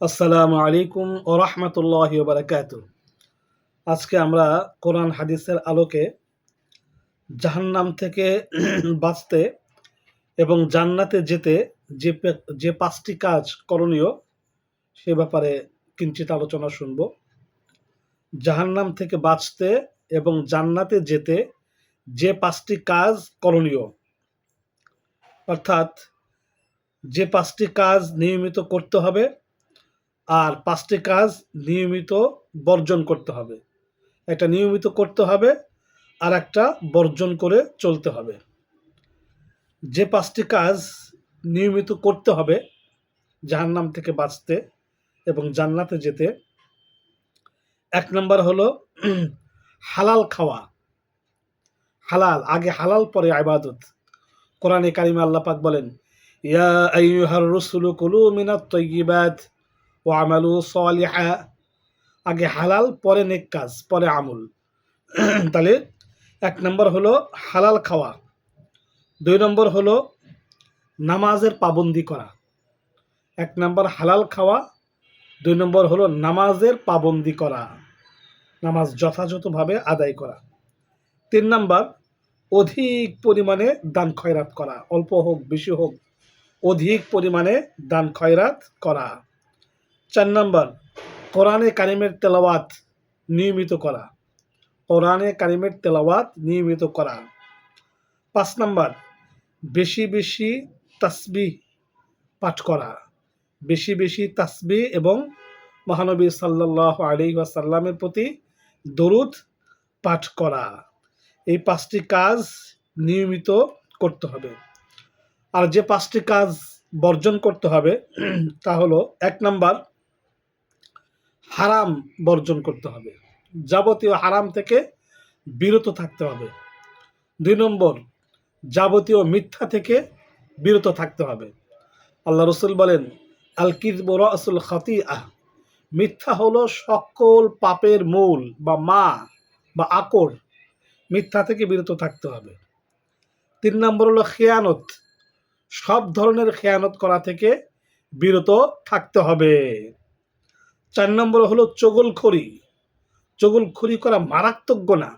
আসসালামু আলাইকুম ও রহমতুল্লাহি ওয়া বারাকাতুহু। আজকে আমরা কোরআন হাদিসের আলোকে জাহান্নাম থেকে বাঁচতে এবং জান্নাতে যেতে যে পাঁচটি কাজ করণীয় সে ব্যাপারে কিঞ্চিত আলোচনা শুনব। জাহান্নাম থেকে বাঁচতে এবং জান্নাতে যেতে যে পাঁচটি কাজ করণীয়, অর্থাৎ যে পাঁচটি কাজ নিয়মিত করতে হবে আর পাঁচটি কাজ নিয়মিত বর্জন করতে হবে। একটা নিয়মিত করতে হবে আর একটা বর্জন করে চলতে হবে। যে পাঁচটি কাজ নিয়মিত করতে হবে জাহান্নাম থেকে বাঁচতে এবং জান্নাতে যেতে, এক নম্বর হলো হালাল খাওয়া। হালাল আগে, হালাল পরে ইবাদত। কোরআনে কারিমে আল্লাহ পাক বলেন, ইয়া আইয়ুহার রাসূলু কুলু মিনাত তাইয়্যিবাত ওয়া আমালু সালিহা। আগে হালাল, পরে নেক কাজ, পরে আমল। তাহলে এক নম্বর হলো হালাল খাওয়া, দুই নম্বর হলো নামাজের পাবন্দি করা। এক নম্বর হালাল খাওয়া, দুই নম্বর হলো নামাজের পাবন্দি করা, নামাজ যথাযথভাবে আদায় করা। তিন নম্বর অধিক পরিমাণে দান খয়রাত করা, অল্প হোক বেশি হোক অধিক পরিমাণে দান খয়রাত করা। চার নম্বর কোরআনে কারিমের তেলাওয়াত নিয়মিত করা, কোরআনে কারিমের তেলাওয়াত নিয়মিত করা। পাঁচ নম্বর বেশি বেশি তাসবিহ পাঠ করা, বেশি বেশি তাসবিহ এবং মহানবী সাল্লাল্লাহু আলাইহি ওয়াসাল্লামের প্রতি দরুদ পাঠ করা। এই পাঁচটি কাজ নিয়মিত করতে হবে। আর যে পাঁচটি কাজ বর্জন করতে হবে তা হলো, এক নম্বর হারাম বর্জন করতে হবে, যাবতীয় হারাম থেকে বিরত থাকতে হবে। দুই নম্বর যাবতীয় মিথ্যা থেকে বিরত থাকতে হবে। আল্লাহ রসুল বলেন, আল কিযবু রাসুল খাতিআহ, মিথ্যা হলো সকল পাপের মূল বা মা বা আকর। মিথ্যা থেকে বিরত থাকতে হবে। তিন নম্বর হলো খেয়ানত, সব ধরনের খেয়ানত করা থেকে বিরত থাকতে হবে। চার নম্বর হলো চগলখড়ি, চগলখড়ি করা মারাত্মক গুনাহ।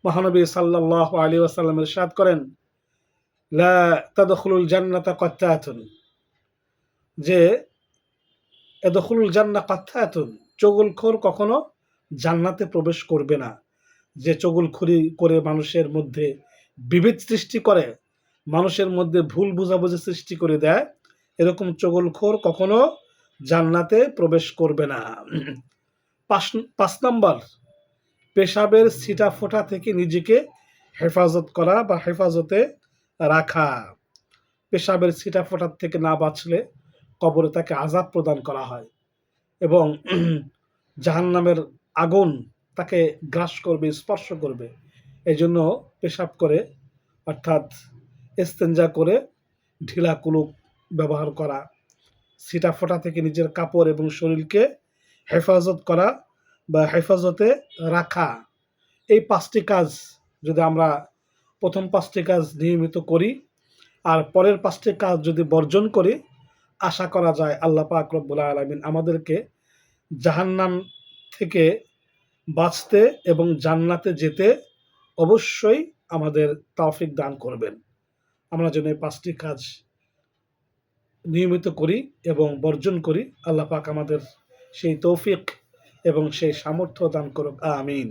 মহানবী সাল্লাল্লাহু আলাইহি ওয়াসাল্লাম ইরশাদ করেন, লা তাদখুলুল জান্নাতা কাত্তাতুন, যে এদখুলুল জান্নাহ কাত্তাতুন, চগলখোর কখনো জান্নাতে প্রবেশ করবে না। যে চগলখড়ি করে মানুষের মধ্যে বিভেদ সৃষ্টি করে, মানুষের মধ্যে ভুল বোঝাবুঝি সৃষ্টি করে দেয়, এরকম চগলখোর কখনো জান্নাতে প্রবেশ করবে না। পাঁচ নম্বর পেশাবের ছিটা ফোঁটা থেকে নিজেকে হেফাজত করা বা হেফাজতে রাখা। পেশাবের ছিটা ফোঁটার থেকে না বাঁচলে কবরে তাকে আযাব প্রদান করা হয় এবং জাহান্নামের আগুন তাকে গ্রাস করবে, স্পর্শ করবে। এই জন্য পেশাব করে, অর্থাৎ ইস্তেঞ্জা করে ঢিলা কুলুপ ব্যবহার করা, ছিটা ফোঁটা থেকে নিজের কাপড় এবং শরীরকে হেফাজত করা বা হেফাজতে রাখা। এই পাঁচটি কাজ যদি আমরা প্রথম পাঁচটি কাজ নিয়মিত করি আর পরের পাঁচটি কাজ যদি বর্জন করি, আশা করা যায় আল্লাহ পাক রব্বুল আলামিন আমাদেরকে জাহান্নাম থেকে বাঁচতে এবং জান্নাতে যেতে অবশ্যই আমাদের তৌফিক দান করবেন। আমরা যেন এই পাঁচটি কাজ নিয়মিত করি এবং বর্জন করি। আল্লাহ পাক আমাদের সেই তৌফিক এবং সেই সামর্থ্য দান করুক, আমিন।